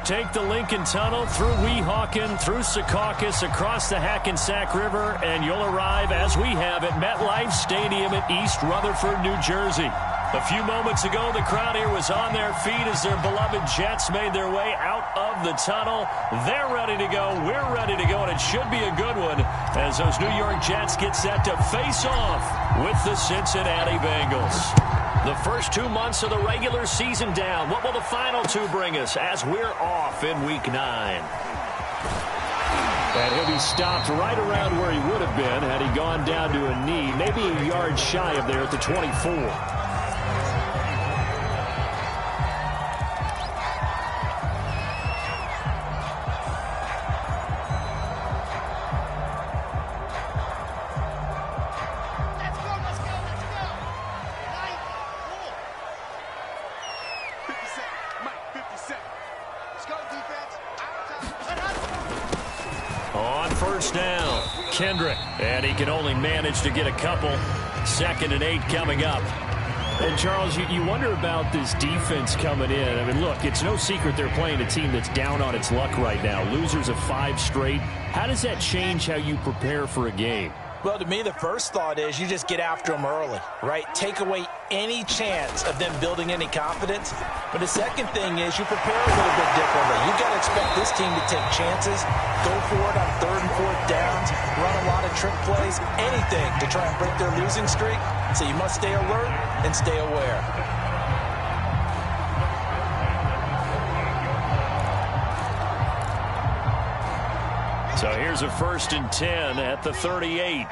take the Lincoln Tunnel through Weehawken, through Secaucus, across the Hackensack River, and you'll arrive, as we have, at MetLife Stadium at East Rutherford, New Jersey. A few moments ago, the crowd here was on their feet as their beloved Jets made their way out of the tunnel. They're ready to go. We're ready to go, and it should be a good one as those New York Jets get set to face off with the Cincinnati Bengals. The first 2 months of the regular season down. What will the final 2 bring us as we're off in Week 9? And he'll be stopped right around where he would have been had he gone down to a knee, maybe a yard shy of there at the 24. Kendrick, and he can only manage to get a couple. 2nd and 8 coming up. And Charles, you wonder about this defense coming in. I mean, look, it's no secret they're playing a team that's down on its luck right now. Losers of 5 straight. How does that change how you prepare for a game? Well, to me, the first thought is you just get after them early, right? Take away any chance of them building any confidence. But the second thing is you prepare a little bit differently. You got to expect this team to take chances, go for it on 3rd and 4th downs, run a lot of trick plays, anything to try and break their losing streak. So you must stay alert and stay aware. So here's a 1st and 10 at the 38.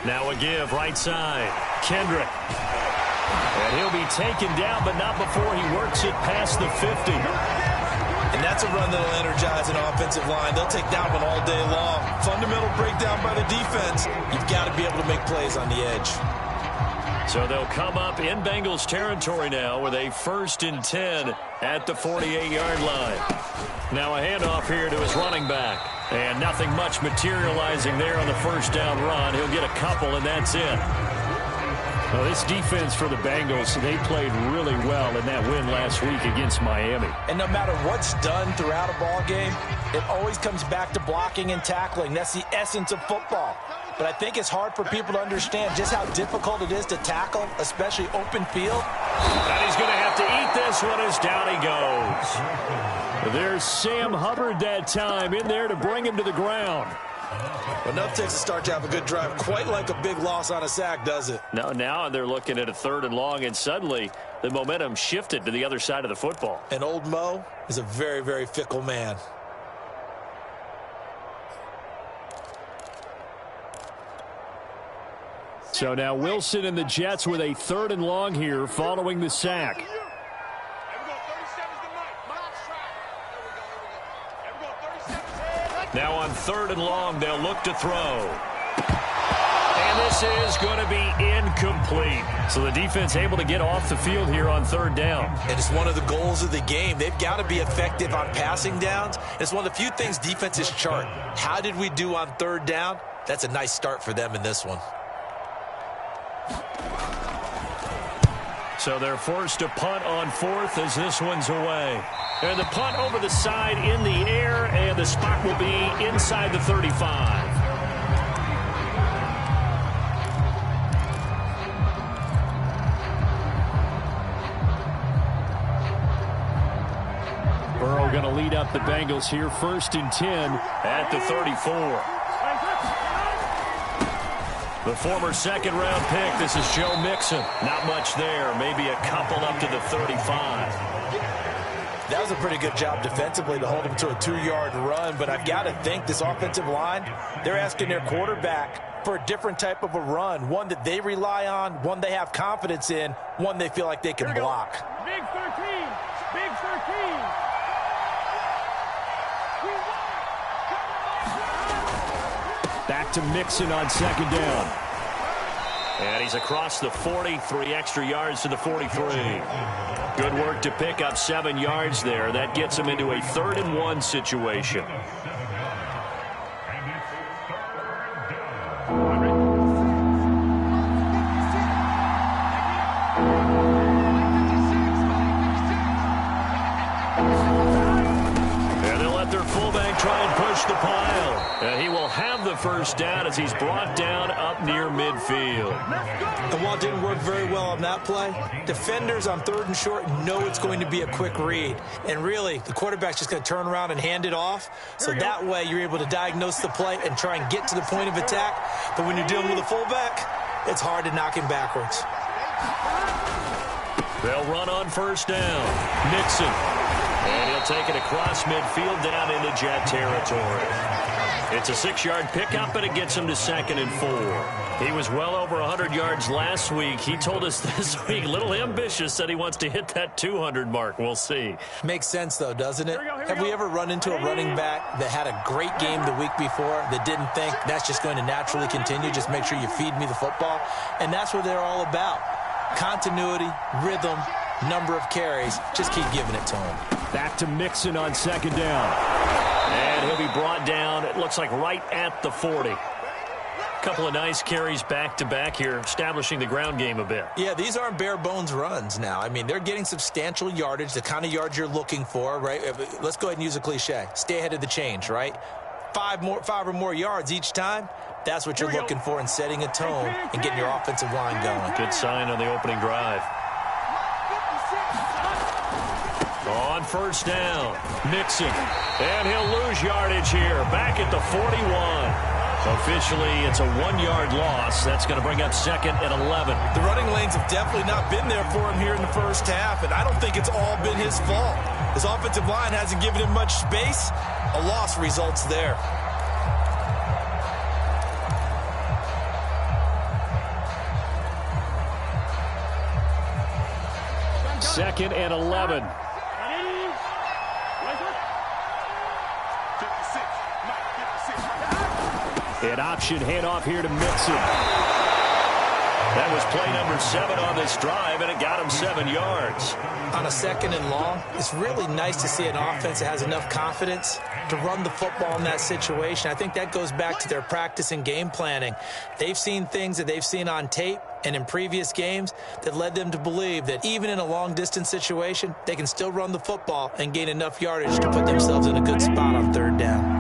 Now a give right side. Kendrick. And he'll be taken down, but not before he works it past the 50. And that's a run that'll energize an offensive line. They'll take that one all day long. Fundamental breakdown by the defense. You've got to be able to make plays on the edge. So they'll come up in Bengals territory now with a 1st and 10 at the 48-yard line. Now a handoff here to his running back. And nothing much materializing there on the 1st down run. He'll get a couple, and that's it. Well, this defense for the Bengals, they played really well in that win last week against Miami. And no matter what's done throughout a ball game, it always comes back to blocking and tackling. That's the essence of football. But I think it's hard for people to understand just how difficult it is to tackle, especially open field. And he's going to have to eat this one as down he goes. There's Sam Hubbard that time in there to bring him to the ground. Well, enough takes a start to have a good drive. Quite like a big loss on a sack, does it? Now they're looking at a 3rd and long, and suddenly the momentum shifted to the other side of the football. And old Mo is a very, very fickle man. So now Wilson and the Jets with a 3rd and long here following the sack. Now on 3rd and long, they'll look to throw. And this is going to be incomplete. So the defense able to get off the field here on 3rd down. And it's one of the goals of the game. They've got to be effective on passing downs. It's one of the few things defenses chart. How did we do on 3rd down? That's a nice start for them in this one. So they're forced to punt on 4th as this one's away. And the punt over the side in the air, and the spot will be inside the 35. Burrow going to lead up the Bengals here, 1st and 10 at the 34. The former 2nd-round pick, this is Joe Mixon. Not much there, maybe a couple up to the 35. That was a pretty good job defensively to hold him to a 2-yard run, but I've got to think this offensive line, they're asking their quarterback for a different type of a run, one that they rely on, one they have confidence in, one they feel like they can block. Big 13, big 13. Back to Mixon on 2nd down. And he's across the 40, 3 extra yards to the 43. Good work to pick up 7 yards there. That gets him into a 3rd and 1 situation. will have the first down as he's brought down up near midfield. And while it didn't work very well on that play, defenders on 3rd and short know it's going to be a quick read. And really, the quarterback's just going to turn around and hand it off. So that way you're able to diagnose the play and try and get to the point of attack. But when you're dealing with a fullback, it's hard to knock him backwards. They'll run on first down. Mixon. And he'll take it across midfield down into Jet territory. It's a 6-yard pickup, and it gets him to 2nd and 4. He was well over 100 yards last week. He told us this week, a little ambitious, said he wants to hit that 200 mark. We'll see. Makes sense, though, doesn't it? Have we ever run into a running back that had a great game the week before that didn't think that's just going to naturally continue? Just make sure you feed me the football. And that's what they're all about. Continuity, rhythm, number of carries. Just keep giving it to him. Back to Mixon on 2nd down. And he'll be brought down, it looks like right at the 40. Couple of nice carries back-to-back here, establishing the ground game a bit. Yeah, these aren't bare-bones runs now. I mean, they're getting substantial yardage, the kind of yards you're looking for, right? Let's go ahead and use a cliche. Stay ahead of the change, right? 5 or more yards each time. That's what you're looking for in setting a tone and getting your offensive line going. Good sign on the opening drive. On first down, Mixon. And he'll lose yardage here. Back at the 41. Officially, it's a 1-yard loss. That's going to bring up 2nd and 11. The running lanes have definitely not been there for him here in the first half, and I don't think it's all been his fault. His offensive line hasn't given him much space. A loss results there. Second and 11. An option handoff here to Mixon. That was play number 7 on this drive, and it got him 7 yards. On a 2nd and long, it's really nice to see an offense that has enough confidence to run the football in that situation. I think that goes back to their practice and game planning. They've seen things that they've seen on tape and in previous games that led them to believe that even in a long-distance situation, they can still run the football and gain enough yardage to put themselves in a good spot on 3rd down.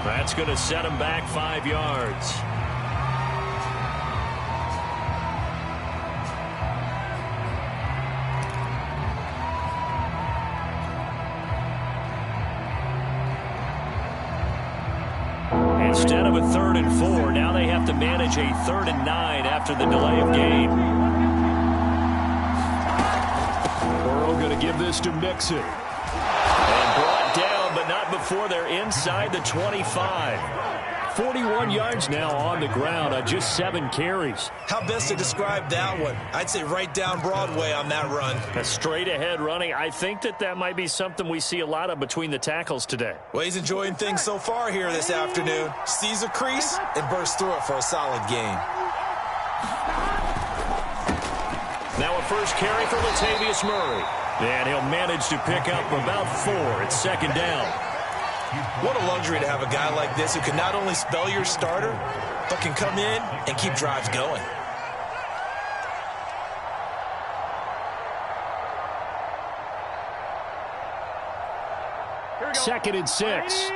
That's going to set him back 5 yards. Instead of a 3rd and 4, now they have to manage a 3rd and 9 after the delay of game. Burrow going to give this to Mixon. And brought down, but not before they're inside the 25. 41 yards now on the ground on just 7 carries. How best to describe that one? I'd say right down Broadway on that run. A straight-ahead running. I think that might be something we see a lot of between the tackles today. Well, he's enjoying things so far here this afternoon. Sees a crease and bursts through it for a solid game. Now a first carry for Latavius Murray. And he'll manage to pick up about 4 at 2nd down. What a luxury to have a guy like this who can not only spell your starter, but can come in and keep drives going. Second and 6.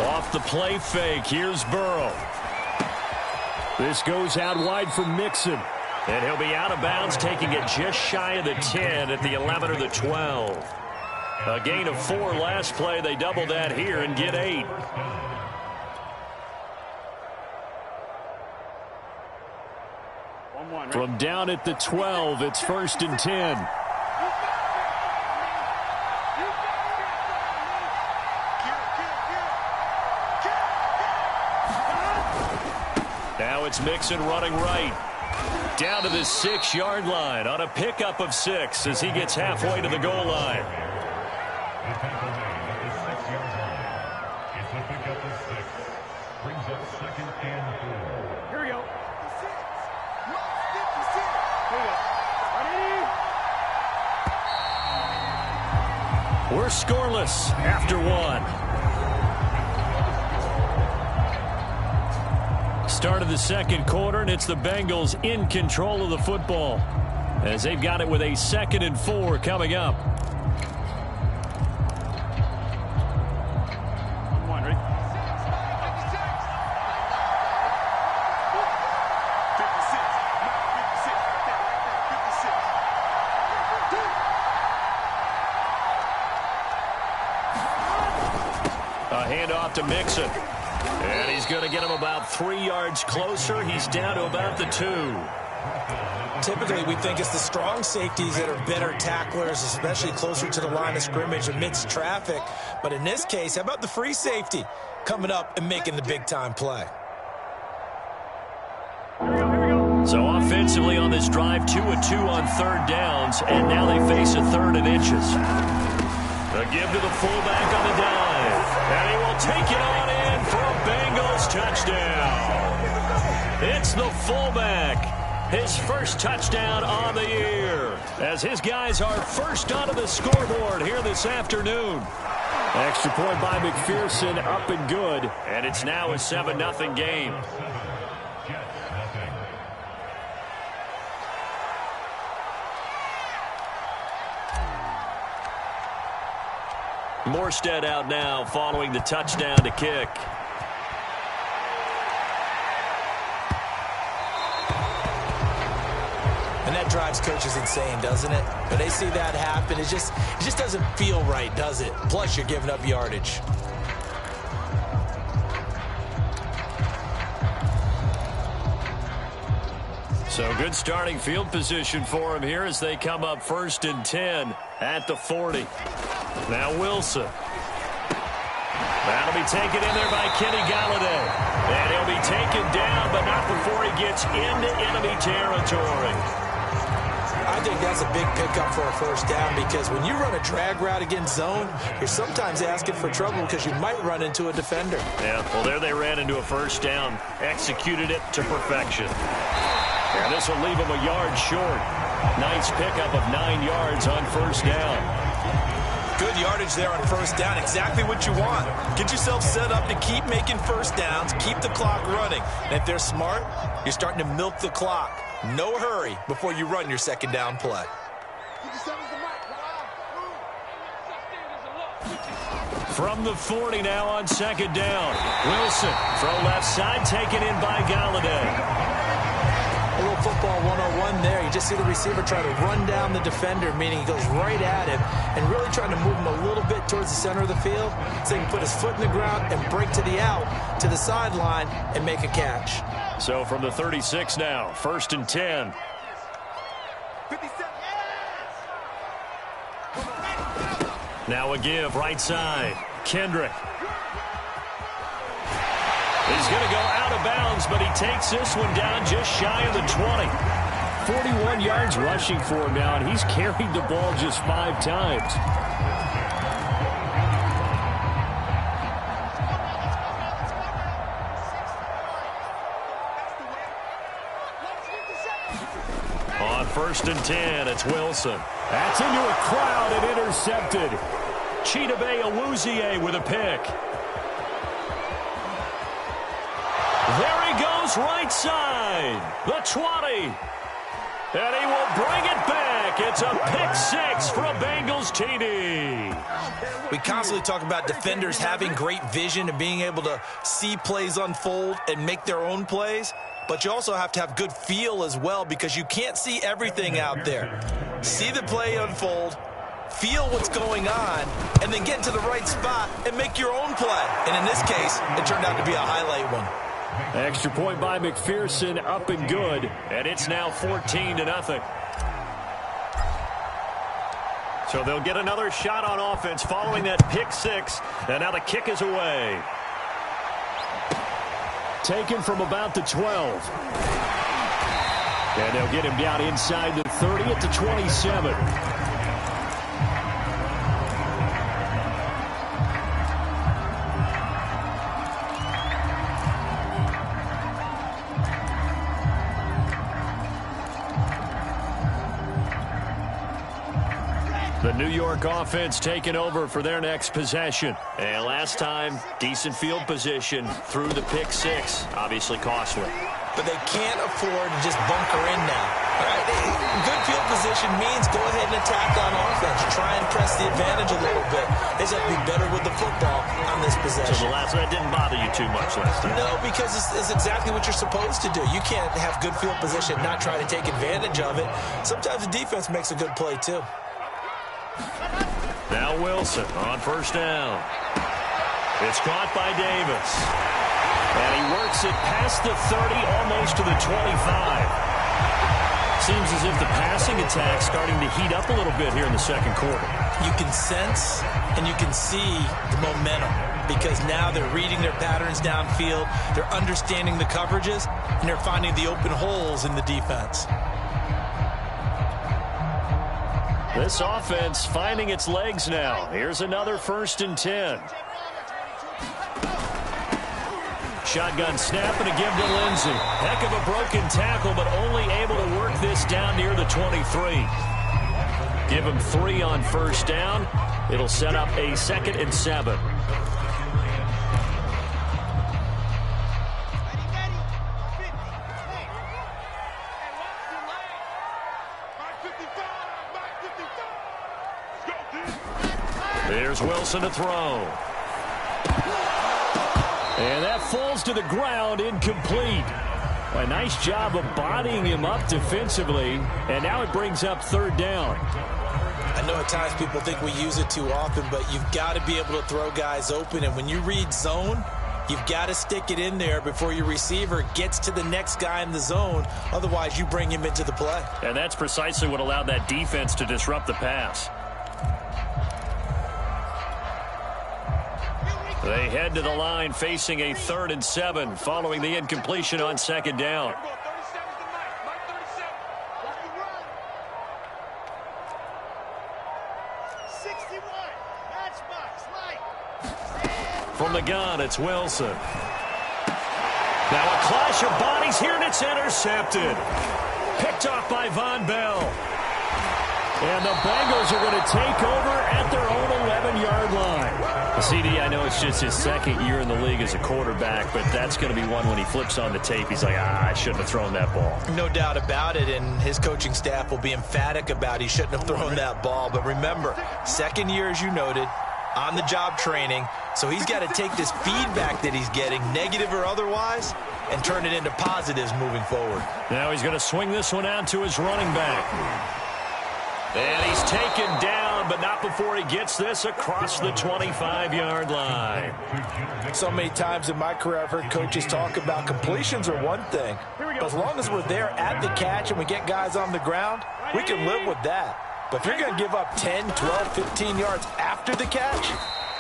Off the play fake, here's Burrow. This goes out wide for Mixon. And he'll be out of bounds, taking it just shy of the 10 at the 11 or the 12. A gain of 4 last play. They double that here and get 8. From down at the 12, it's 1st and 10. Now it's Mixon running right. Down to the 6-yard line on a pickup of 6 as he gets halfway to the goal line. Here we go. Here we go. Ready? We're scoreless after one. Start of the second quarter, and it's the Bengals in control of the football as they've got it with a 2nd and 4 coming up. One, ready? A handoff to Mixon. And he's going to get him about 3 yards closer. He's down to about the 2. Typically, we think it's the strong safeties that are better tacklers, especially closer to the line of scrimmage amidst traffic. But in this case, how about the free safety coming up and making the big-time play? So offensively on this drive, 2 of 2 on 3rd downs, and now they face a 3rd and inches. The give to the fullback on the dive, and he will take it on in for a Bengals touchdown. It's the fullback, his first touchdown on the year, as his guys are first onto the scoreboard here this afternoon. Extra point by McPherson, up and good, and it's now a 7-0 game. Morstead out now following the touchdown to kick. And that drives coaches insane, doesn't it? When they see that happen, it just doesn't feel right, does it? Plus, you're giving up yardage. So good starting field position for him here as they come up 1st and 10 at the 40. Now Wilson. That'll be taken in there by Kenny Galladay. And he'll be taken down, but not before he gets into enemy territory. I think that's a big pickup for a 1st down because when you run a drag route against zone, you're sometimes asking for trouble because you might run into a defender. Yeah, well, there they ran into a 1st down. Executed it to perfection. And this will leave him a yard short. Nice pickup of 9 yards on 1st down. Good yardage there on 1st down. Exactly what you want. Get yourself set up to keep making 1st downs, keep the clock running. And if they're smart, you're starting to milk the clock. No hurry before you run your 2nd down play. From the 40 now on 2nd down. Wilson, throw left side, taken in by Galladay. A little football 101 there. You just see the receiver try to run down the defender, meaning he goes right at him and really trying to move him a little bit towards the center of the field so he can put his foot in the ground and break to the out, to the sideline, and make a catch. So from the 36 now, 1st and 10. Now a give, right side. Kendrick. He's going to go out of bounds, but he takes this one down just shy of the 20. 41 yards rushing for him now, and he's carried the ball just 5 times. On 1st and 10, it's Wilson. That's into a crowd and intercepted. Chidobe Awuzie with a pick. There he goes, right side. The 20. And he will bring it back. It's a pick 6 for a Bengals TD. We constantly talk about defenders having great vision and being able to see plays unfold and make their own plays. But you also have to have good feel as well because you can't see everything out there. See the play unfold, feel what's going on, and then get into the right spot and make your own play. And in this case, it turned out to be a highlight one. Extra point by McPherson, up and good, and it's now 14-0. So they'll get another shot on offense following that pick 6, and now the kick is away. Taken from about the 12. And they'll get him down inside the 30 at the 27. The New York offense taking over for their next possession. And last time, decent field position through the pick six. Obviously costly. But they can't afford to just bunker in now. Right? Good field position means go ahead and attack on offense. Try and press the advantage a little bit. They just have to be better with the football on this possession. So that didn't bother you too much last time? No, because it's exactly what you're supposed to do. You can't have good field position and not try to take advantage of it. Sometimes the defense makes a good play, too. Now Wilson on first down. It's caught by Davis. And he works it past the 30, almost to the 25. Seems as if the passing attack's starting to heat up a little bit here in the second quarter. You can sense and you can see the momentum because now they're reading their patterns downfield, they're understanding the coverages, and they're finding the open holes in the defense. This offense finding its legs now. Here's another 1st and 10. Shotgun snap and a give to Lindsey. Heck of a broken tackle, but only able to work this down near the 23. Give him 3 on first down. It'll set up a 2nd and 7. There's Wilson to throw. And that falls to the ground, incomplete. A nice job of bodying him up defensively, and now it brings up 3rd down. I know at times people think we use it too often, but you've got to be able to throw guys open, and when you read zone, you've got to stick it in there before your receiver gets to the next guy in the zone. Otherwise, you bring him into the play. And that's precisely what allowed that defense to disrupt the pass. They head to the line facing a 3rd and 7 following the incompletion on 2nd down. From the gun, it's Wilson. Now a clash of bodies here, and it's intercepted. Picked off by Von Bell. And the Bengals are going to take over at their own 11-yard line. CD, I know it's just his 2nd year in the league as a quarterback, but that's going to be one when he flips on the tape. He's like, I shouldn't have thrown that ball. No doubt about it, and his coaching staff will be emphatic about he shouldn't have thrown that ball. But remember, 2nd year, as you noted, on-the-job training, so he's got to take this feedback that he's getting, negative or otherwise, and turn it into positives moving forward. Now he's going to swing this one out to his running back. And he's taken down, but not before he gets this across the 25-yard line. So many times in my career I've heard coaches talk about completions are one thing. But as long as we're there at the catch and we get guys on the ground, we can live with that. But if you're going to give up 10, 12, 15 yards after the catch,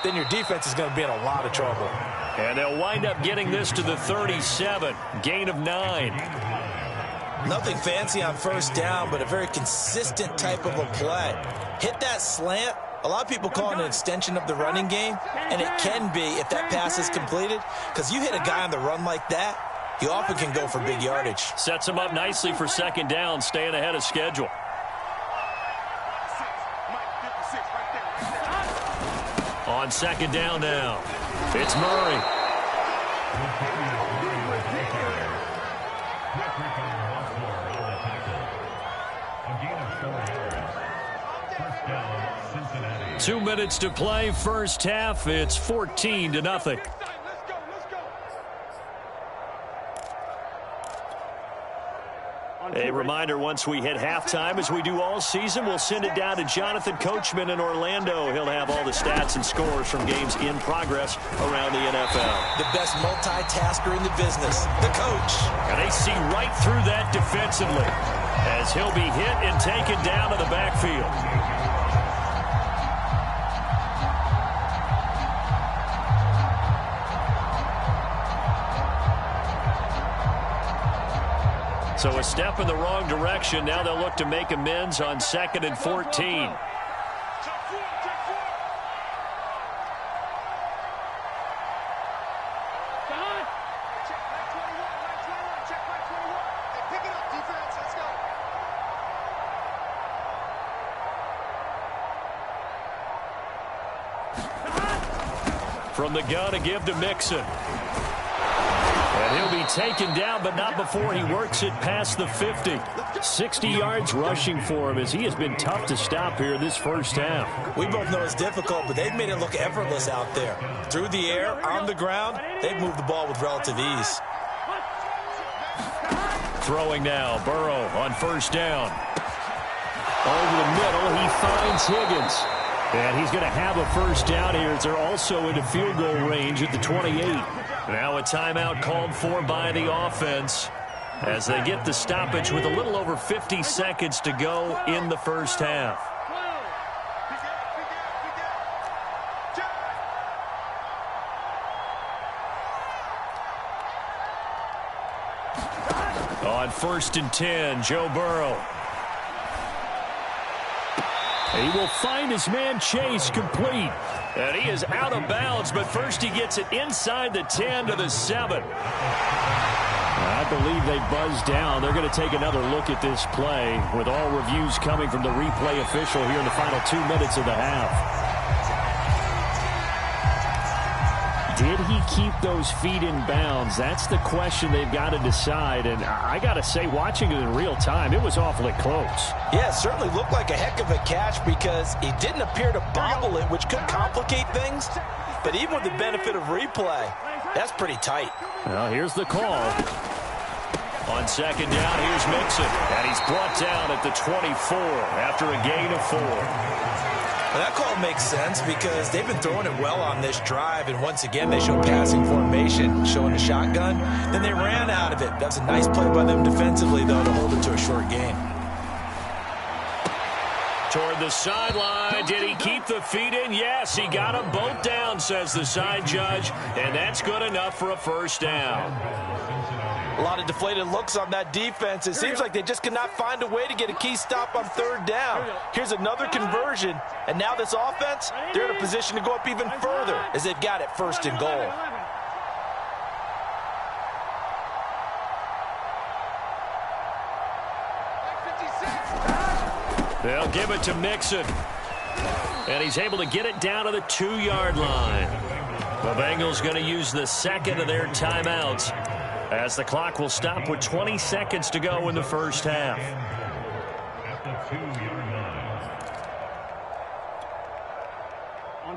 then your defense is going to be in a lot of trouble. And they'll wind up getting this to the 37, gain of 9. Nothing fancy on first down, but a very consistent type of a play. Hit that slant. A lot of people call it an extension of the running game, and it can be if that pass is completed, because you hit a guy on the run like that, he often can go for big yardage. Sets him up nicely for 2nd down, staying ahead of schedule. On 2nd down now, it's Murray. 2 minutes to play, first half. It's 14-0. A reminder, once we hit halftime, as we do all season, we'll send it down to Jonathan Coachman in Orlando. He'll have all the stats and scores from games in progress around the NFL. The best multitasker in the business, the coach. And they see right through that defensively as he'll be hit and taken down to the backfield. So a step in the wrong direction. Now they'll look to make amends on 2nd and 14. from the gun to give to Mixon. And he'll be taken down, but not before he works it past the 50. 60 yards rushing for him as he has been tough to stop here this first half. We both know it's difficult, but they've made it look effortless out there. Through the air, on the ground, they've moved the ball with relative ease. Throwing now, Burrow on first down. Over the middle, he finds Higgins. And he's going to have a first down here as they're also into field goal range at the 28. Now a timeout called for by the offense as they get the stoppage with a little over 50 seconds to go in the first half. On 1st and 10, Joe Burrow. He will find his man Chase complete. And he is out of bounds, but first he gets it inside the 10 to the 7. I believe they buzzed down. They're going to take another look at this play with all reviews coming from the replay official here in the final 2 minutes of the half. Did he keep those feet in bounds? That's the question they've got to decide. And I got to say, watching it in real time, it was awfully close. Yeah, it certainly looked like a heck of a catch because he didn't appear to bobble it, which could complicate things. But even with the benefit of replay, that's pretty tight. Well, here's the call. On second down, here's Mixon. And he's brought down at the 24 after a gain of 4. Well, that call makes sense because they've been throwing it well on this drive, and once again they show passing formation, showing a shotgun. Then they ran out of it. That's a nice play by them defensively, though, to hold it to a short gain. Toward the sideline. Did he keep the feet in? Yes, he got them both down, says the side judge, and that's good enough for a first down. A lot of deflated looks on that defense. It seems like they just cannot find a way to get a key stop on 3rd down. Here's another conversion, and now this offense, they're in a position to go up even further as they've got it 1st and goal. They'll give it to Mixon, and he's able to get it down to the 2-yard line. The Bengals going to use the second of their timeouts, as the clock will stop with 20 seconds to go in the first half.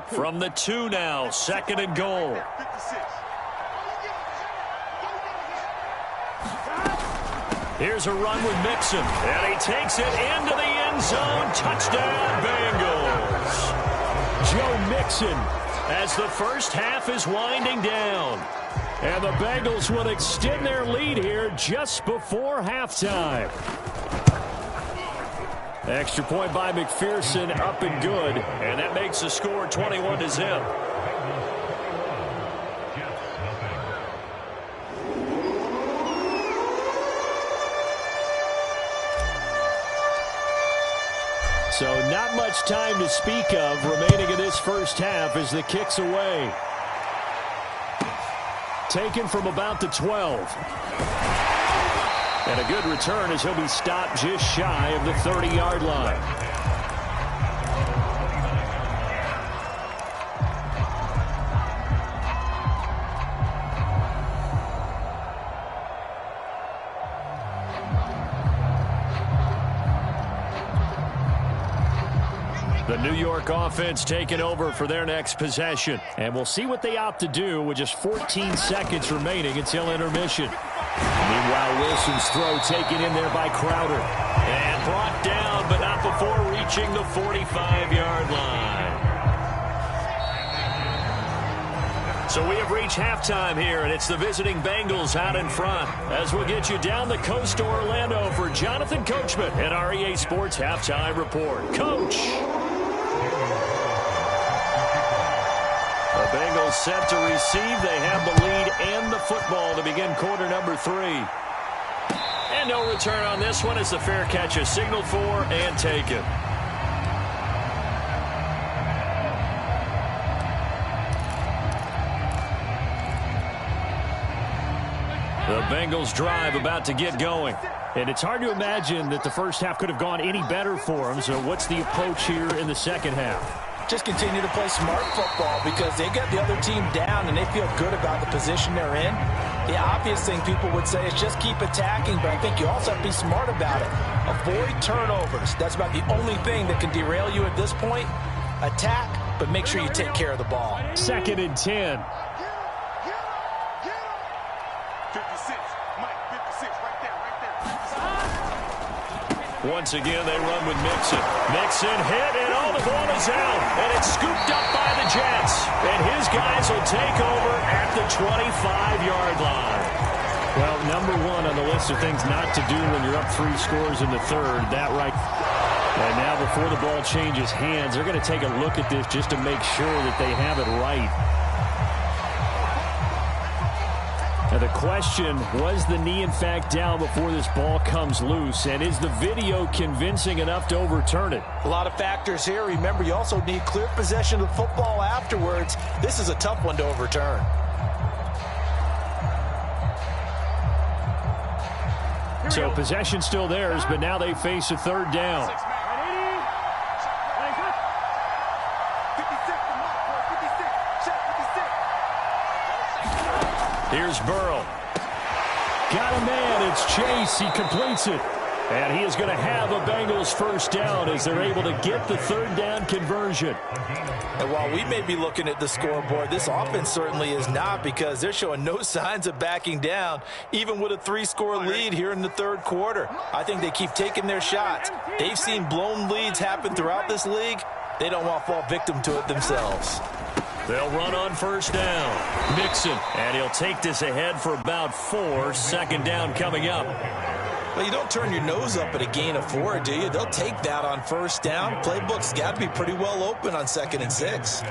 From the 2 now, 2nd and goal. Here's a run with Mixon, and he takes it into the end zone. Touchdown, Bengals. Joe Mixon as the first half is winding down. And the Bengals will extend their lead here just before halftime. Extra point by McPherson, up and good. And that makes the score 21-0. So not much time to speak of remaining in this first half as the kick's away. Taken from about the 12. And a good return as he'll be stopped just shy of the 30-yard line. The New York offense taking over for their next possession. And we'll see what they opt to do with just 14 seconds remaining until intermission. Meanwhile, Wilson's throw taken in there by Crowder. And brought down, but not before reaching the 45-yard line. So we have reached halftime here, and it's the visiting Bengals out in front. As we'll get you down the coast to Orlando for Jonathan Coachman at our EA Sports Halftime Report. Coach! The Bengals set to receive. They have the lead and the football to begin quarter number 3. And no return on this one as the fair catch is signaled for and taken. The Bengals drive about to get going. And it's hard to imagine that the first half could have gone any better for them. So what's the approach here in the second half? just continue to play smart football because they get the other team down and they feel good about the position they're in. The obvious thing people would say is just keep attacking, but I think you also have to be smart about it. Avoid turnovers. That's about the only thing that can derail you at this point. Attack, but make sure you take care of the ball. 2nd and 10. 56, Mike, 56, right there. Once again, they run with Mixon. Mixon hit, and the ball is out. And it's scooped up by the Jets. And his guys will take over at the 25-yard line. Well, number one on the list of things not to do when you're up 3 scores in the third. That right. And now before the ball changes hands, they're going to take a look at this just to make sure that they have it right. Now the question, was the knee in fact down before this ball comes loose? And is the video convincing enough to overturn it? A lot of factors here. Remember, you also need clear possession of the football afterwards. This is a tough one to overturn. So possession still theirs, but now they face a 3rd down. Here's Burrow. Got a man. It's Chase. He completes it. And he is going to have a Bengals 1st down as they're able to get the 3rd down conversion. And while we may be looking at the scoreboard, this offense certainly is not, because they're showing no signs of backing down, even with a 3-score lead here in the 3rd quarter. I think they keep taking their shots. They've seen blown leads happen throughout this league. They don't want to fall victim to it themselves. They'll run on 1st down. Mixon, and he'll take this ahead for about 4. 2nd down coming up. Well, you don't turn your nose up at a gain of 4, do you? They'll take that on 1st down. Playbook's got to be pretty well open on 2nd and 6.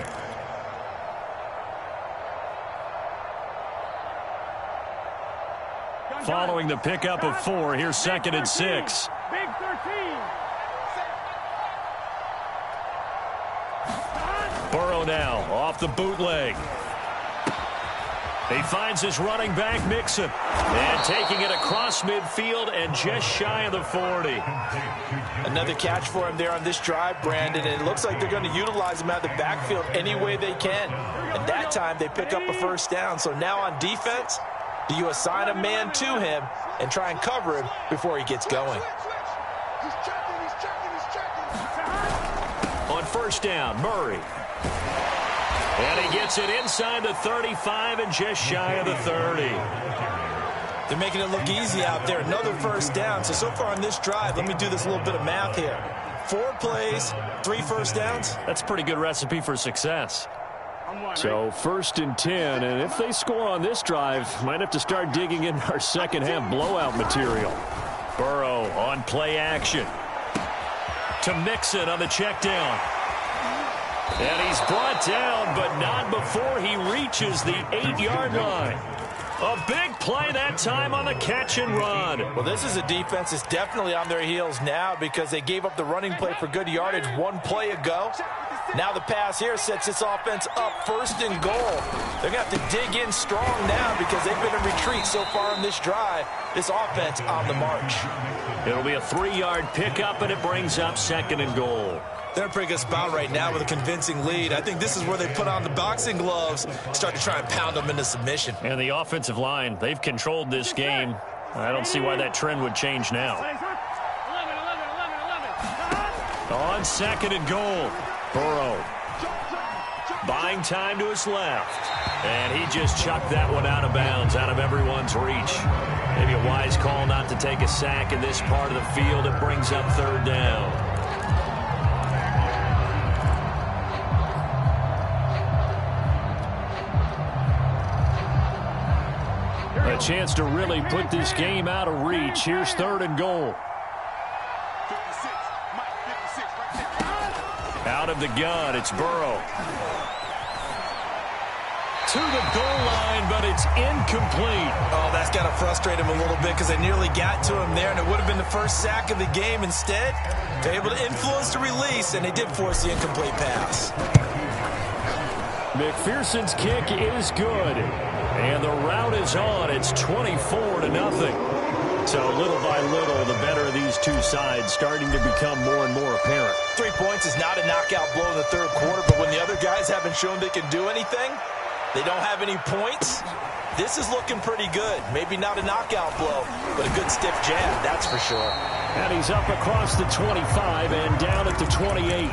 Following the pickup of 4, here's 2nd and 6. Big 13. Burrow now off the bootleg. He finds his running back, Mixon. And taking it across midfield and just shy of the 40. Another catch for him there on this drive, Brandon. And it looks like they're going to utilize him out of the backfield any way they can. And that time they pick up a 1st down. So now on defense, do you assign a man to him and try and cover him before he gets going? On 1st down, Murray. And he gets it inside the 35 and just shy of the 30. They're making it look easy out there. Another 1st down. So far on this drive, let me do this little bit of math here. 4 plays, 3 1st downs. That's a pretty good recipe for success. So 1st and 10, and if they score on this drive, might have to start digging in our 2nd half blowout material. Burrow on play action. To Mixon on the check down. And he's brought down, but not before he reaches the 8-yard line. A big play that time on the catch and run. Well, this is a defense that's definitely on their heels now because they gave up the running play for good yardage 1 play ago. Now the pass here sets this offense up 1st and goal. They're going to have to dig in strong now because they've been in retreat so far on this drive. This offense on the march. It'll be a 3-yard pickup, and it brings up 2nd and goal. They're in a pretty good spot right now with a convincing lead. I think this is where they put on the boxing gloves, start to try and pound them into submission. And the offensive line, they've controlled this game. I don't see why that trend would change now. 11. On 2nd and goal, Burrow buying time to his left. And he just chucked that one out of bounds, out of everyone's reach. Maybe a wise call not to take a sack in this part of the field. It brings up 3rd down. A chance to really put this game out of reach. Here's 3rd and goal. 56, Mike, 56, right there. Out of the gun, it's Burrow. To the goal line, but it's incomplete. Oh, that's got to frustrate him a little bit because they nearly got to him there, and it would have been the 1st sack of the game. Instead, they're able to influence the release, and they did force the incomplete pass. McPherson's kick is good. And the route is on. It's 24-0. So little by little, the better of these two sides starting to become more and more apparent. 3 points is not a knockout blow in the third quarter, but when the other guys haven't shown they can do anything, they don't have any points, this is looking pretty good. Maybe not a knockout blow, but a good stiff jab, that's for sure. And he's up across the 25 and down at the 28.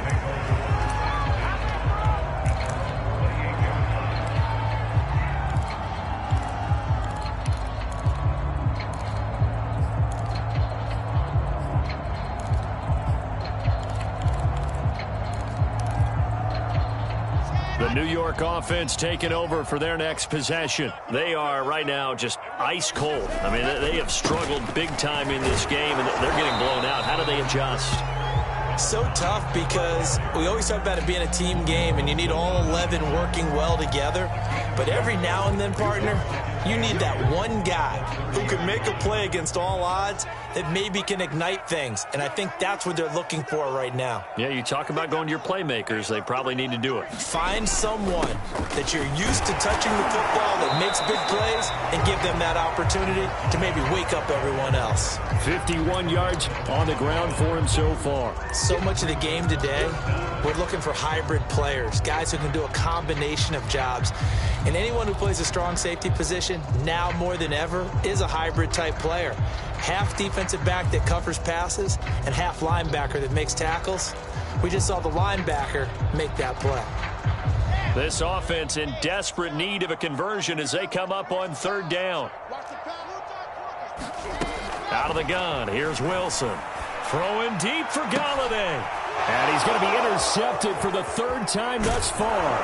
The New York offense taking over for their next possession. They are right now just ice cold. I mean, they have struggled big time in this game, and they're getting blown out. How do they adjust? So tough because we always talk about it being a team game, and you need all 11 working well together. But every now and then, partner, you need that one guy who can make a play against all odds that maybe can ignite things. And I think that's what they're looking for right now. Yeah, you talk about going to your playmakers. They probably need to do it. Find someone that you're used to touching the football that makes big plays and give them that opportunity to maybe wake up everyone else. 51 yards on the ground for him so far. So much of the game today, we're looking for hybrid players, guys who can do a combination of jobs. And anyone who plays a strong safety position, now more than ever, is a hybrid type player. Half defensive back that covers passes and half linebacker that makes tackles. We just saw the linebacker make that play. This offense in desperate need of a conversion as they come up on third down. Out of the gun, here's Wilson. Throwing deep for Galladay. And he's going to be intercepted for the third time thus far.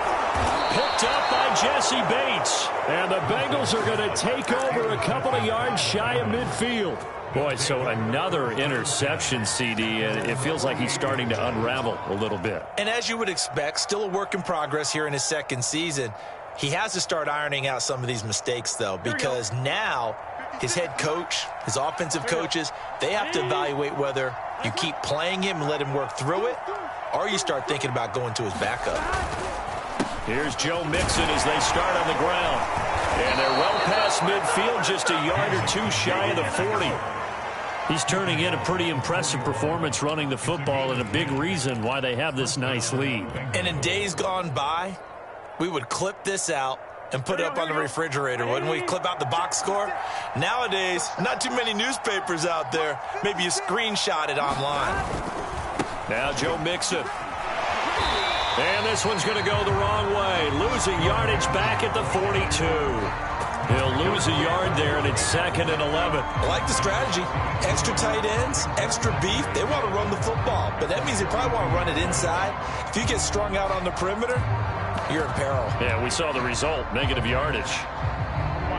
Picked up by Jesse Bates. And the Bengals are going to take over a couple of yards shy of midfield. Boy, so another interception, CD, and it feels like he's starting to unravel a little bit. And as you would expect, still a work in progress here in his second season. He has to start ironing out some of these mistakes, though, because now his head coach, his offensive coaches, they have to evaluate whether you keep playing him and let him work through it, or you start thinking about going to his backup. Here's Joe Mixon as they start on the ground. And they're well past midfield, just a yard or two shy of the 40. He's turning in a pretty impressive performance running the football, and a big reason why they have this nice lead. And in days gone by, we would clip this out and put it up on the refrigerator, wouldn't we? Clip out the box score. Nowadays, not too many newspapers out there. Maybe you screenshot it online. Now Joe Mixon. And this one's going to go the wrong way. Losing yardage back at the 42. He'll lose a yard there, and it's 2nd and 11. I like the strategy. Extra tight ends, extra beef. They want to run the football, but that means they probably want to run it inside. If you get strung out on the perimeter, you're in peril. Yeah, we saw the result, negative yardage.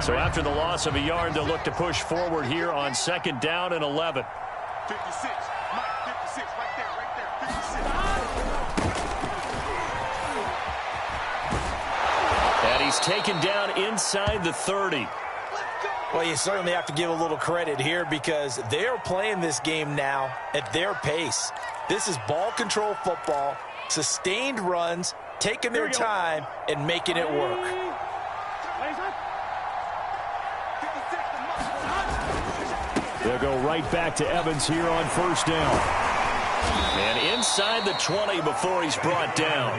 So after the loss of a yard, they'll look to push forward here on 2nd down and 11. 56, Mike, 56, right there, 56. And he's taken down inside the 30. Well, you certainly have to give a little credit here because they're playing this game now at their pace. This is ball control football, sustained runs, taking their time and making it work. They'll go right back to Evans here on 1st down. And inside the 20 before he's brought down.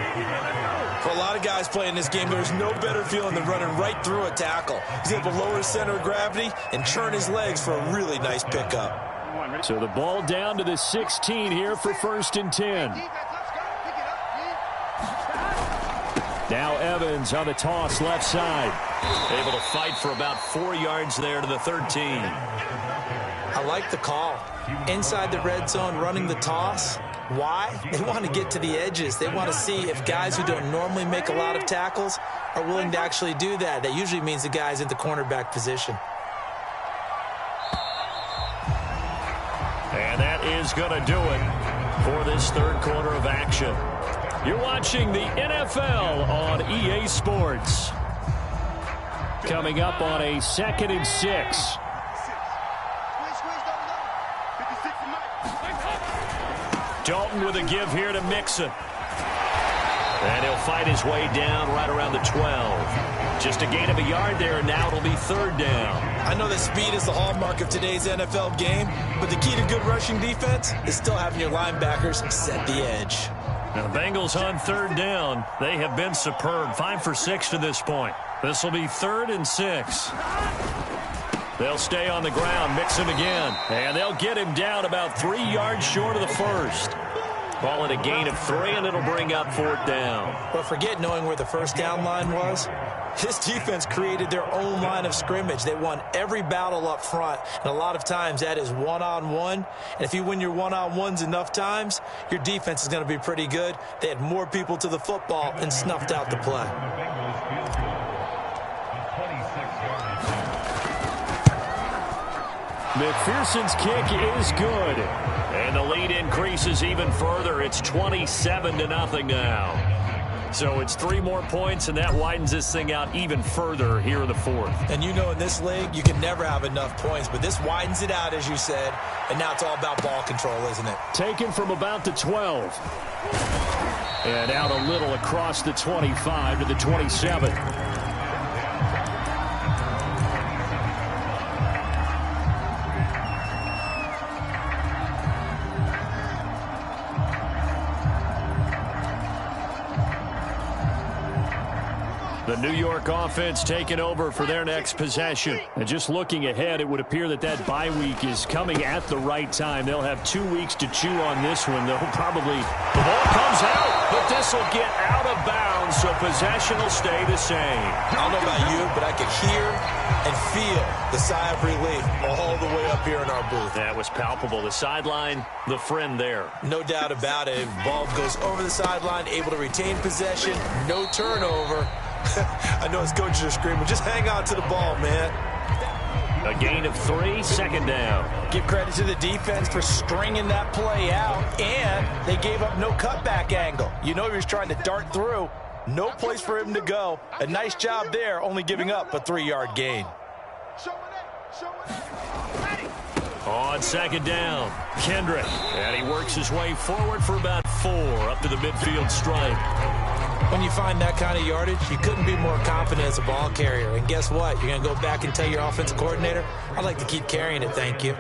For a lot of guys playing this game, there's no better feeling than running right through a tackle. He's able to lower his center of gravity and churn his legs for a really nice pickup. So the ball down to the 16 here for 1st and 10. Now Evans on the toss left side. Able to fight for about 4 yards there to the 13. I like the call. Inside the red zone running the toss. Why? They want to get to the edges. They want to see if guys who don't normally make a lot of tackles are willing to actually do that. That usually means the guy's in the cornerback position. And that is going to do it for this third quarter of action. You're watching the NFL on EA Sports. Coming up on a 2nd and 6. Dalton with a give here to Mixon. And he'll fight his way down right around the 12. Just a gain of a yard there, and now it'll be third down. I know that speed is the hallmark of today's NFL game, but the key to good rushing defense is still having your linebackers set the edge. Now, the Bengals on third down. They have been superb. 5 for 6 to this point. This will be 3rd and 6. They'll stay on the ground, mix him again, and they'll get him down about 3 yards short of the first. Call it a gain of 3, and it'll bring up 4th down. But forget knowing where the first down line was. This defense created their own line of scrimmage. They won every battle up front, and a lot of times that is one-on-one. And if you win your one-on-ones enough times, your defense is going to be pretty good. They had more people to the football and snuffed out the play. McPherson's kick is good. And the lead increases even further. It's 27-0 now. So it's 3 more points, and that widens this thing out even further here in the 4th. And you know in this league, you can never have enough points, but this widens it out, as you said, and now it's all about ball control, isn't it? Taken from about the 12. And out a little across the 25 to the 27. The New York offense taking over for their next possession. And just looking ahead, it would appear that that bye week is coming at the right time. They'll have 2 weeks to chew on this one. They'll probably... The ball comes out, but this will get out of bounds, so possession will stay the same. I don't know about you, but I could hear and feel the sigh of relief all the way up here in our booth. That was palpable. The sideline, the friend there. No doubt about it. Ball goes over the sideline, able to retain possession, no turnover. I know his coaches are screaming, just hang on to the ball, man. A gain of 3, 2nd down. Give credit to the defense for stringing that play out, and they gave up no cutback angle. You know he was trying to dart through. No place for him to go. A nice job there, only giving up a 3-yard gain. On 2nd down, Kendrick. And he works his way forward for about 4 up to the midfield stripe. When you find that kind of yardage, you couldn't be more confident as a ball carrier. And guess what? You're going to go back and tell your offensive coordinator, I'd like to keep carrying it, thank you.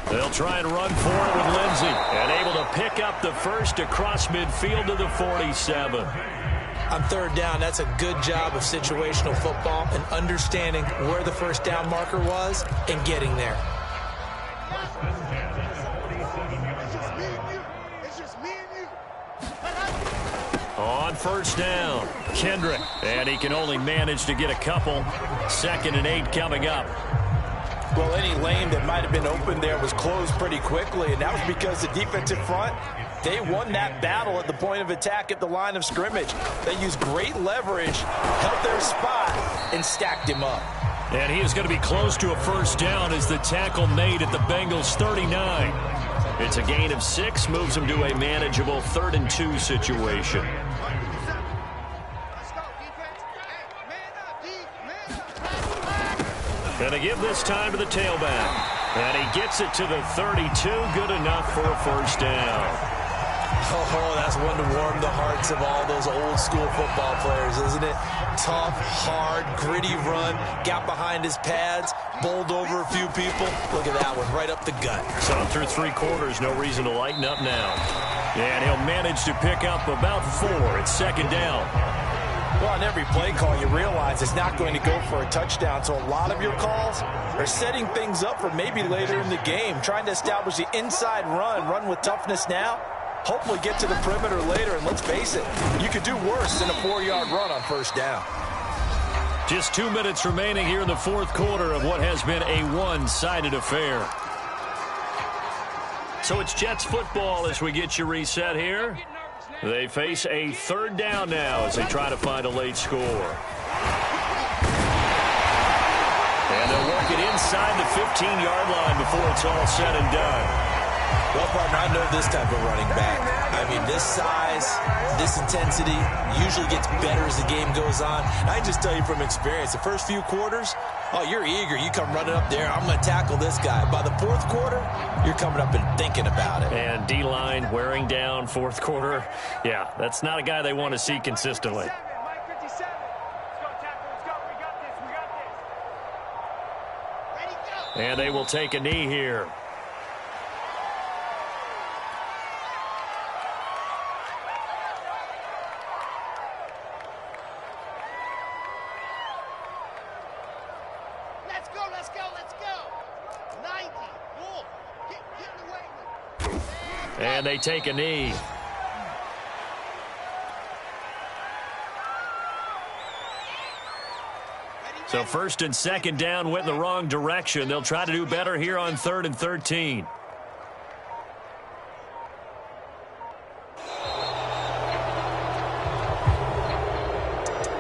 They'll try and run for it with Lindsey. And able to pick up the first across midfield to the 47. On 3rd down, that's a good job of situational football and understanding where the first down marker was and getting there. On 1st down, Kendrick. And he can only manage to get a couple. 2nd and 8 coming up. Well, any lane that might have been open there was closed pretty quickly, and that was because the defensive front, they won that battle at the point of attack at the line of scrimmage. They used great leverage, held their spot, and stacked him up. And he is going to be close to a first down as the tackle made at the Bengals 39. It's a gain of 6, moves him to a manageable 3rd and 2 situation. And they give this time to the tailback. And he gets it to the 32, good enough for a first down. Oh, that's one to warm the hearts of all those old school football players, isn't it? Tough, hard, gritty run, got behind his pads, bowled over a few people. Look at that one, right up the gut. So through 3 quarters, no reason to lighten up now. And he'll manage to pick up about 4. It's 2nd down. Well, on every play call, you realize it's not going to go for a touchdown. So a lot of your calls are setting things up for maybe later in the game, trying to establish the inside run with toughness now. Hopefully get to the perimeter later, and let's face it, you could do worse than a 4-yard run on first down. Just 2 minutes remaining here in the 4th quarter of what has been a one-sided affair. So it's Jets football as we get you reset here. They face a 3rd down now as they try to find a late score. And they'll work it inside the 15-yard line before it's all said and done. Well, partner, I know this type of running back. I mean, this size, this intensity usually gets better as the game goes on. And I can just tell you from experience, the first few quarters, oh, you're eager. You come running up there, I'm going to tackle this guy. By the 4th quarter, you're coming up and thinking about it. And D-line wearing down 4th quarter. Yeah, that's not a guy they want to see consistently. And they will take a knee here. Let's go. 90. Wolf. Get away. And they take a knee. So first and second down went in the wrong direction. They'll try to do better here on 3rd and 13.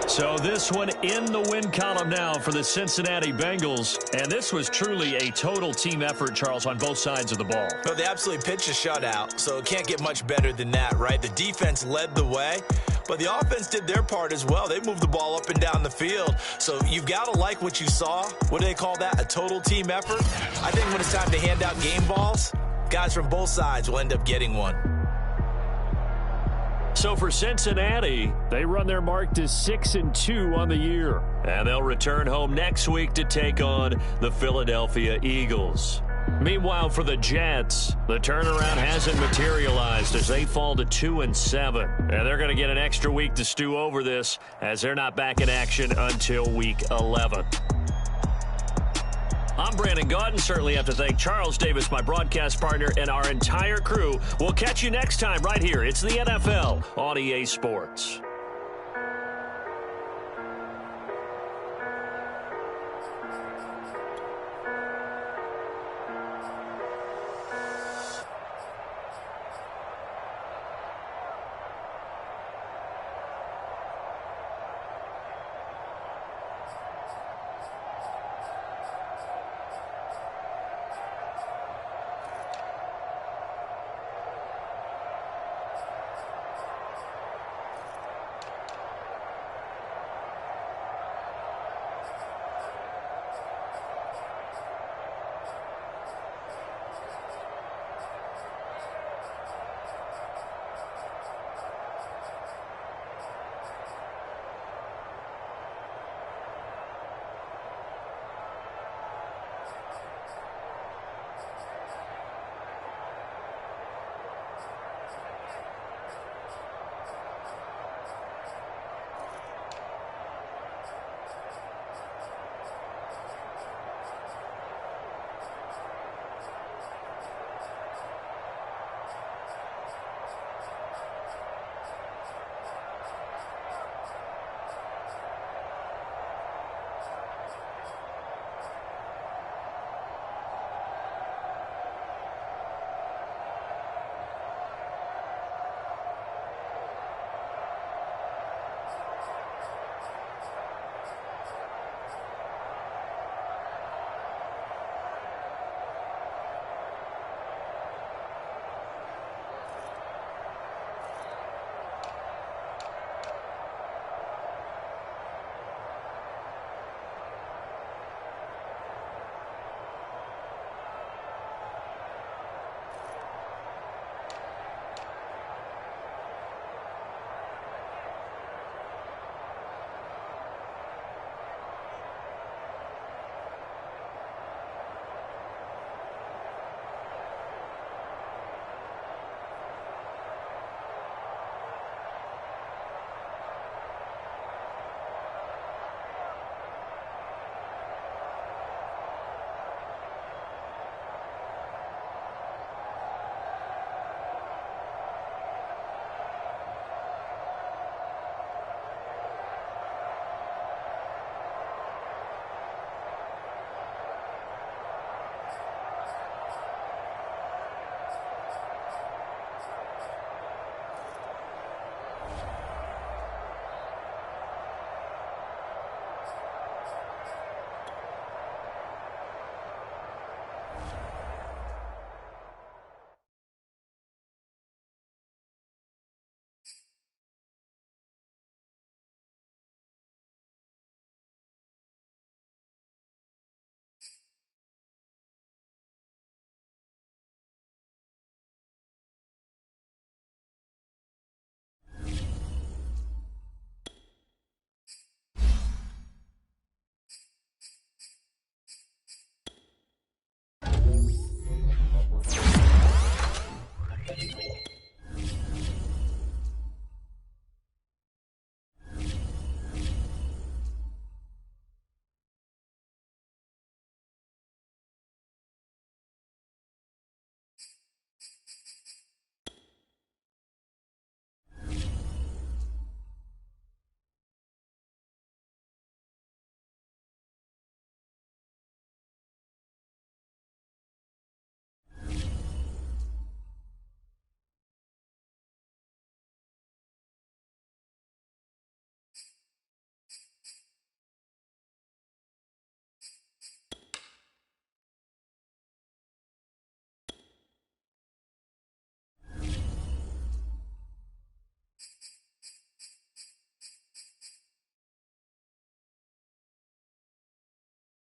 So this one in the win column now for the Cincinnati Bengals. And this was truly a total team effort, Charles, on both sides of the ball. Well, they absolutely pitched a shutout, so it can't get much better than that, right? The defense led the way, but the offense did their part as well. They moved the ball up and down the field. So you've got to like what you saw. What do they call that? A total team effort? I think when it's time to hand out game balls, guys from both sides will end up getting one. So for Cincinnati, they run their mark to 6-2 on the year. And they'll return home next week to take on the Philadelphia Eagles. Meanwhile, for the Jets, the turnaround hasn't materialized as they fall to 2-7. And they're going to get an extra week to stew over this as they're not back in action until week 11. I'm Brandon Gaudin. Certainly have to thank Charles Davis, my broadcast partner, and our entire crew. We'll catch you next time right here. It's the NFL on EA Sports.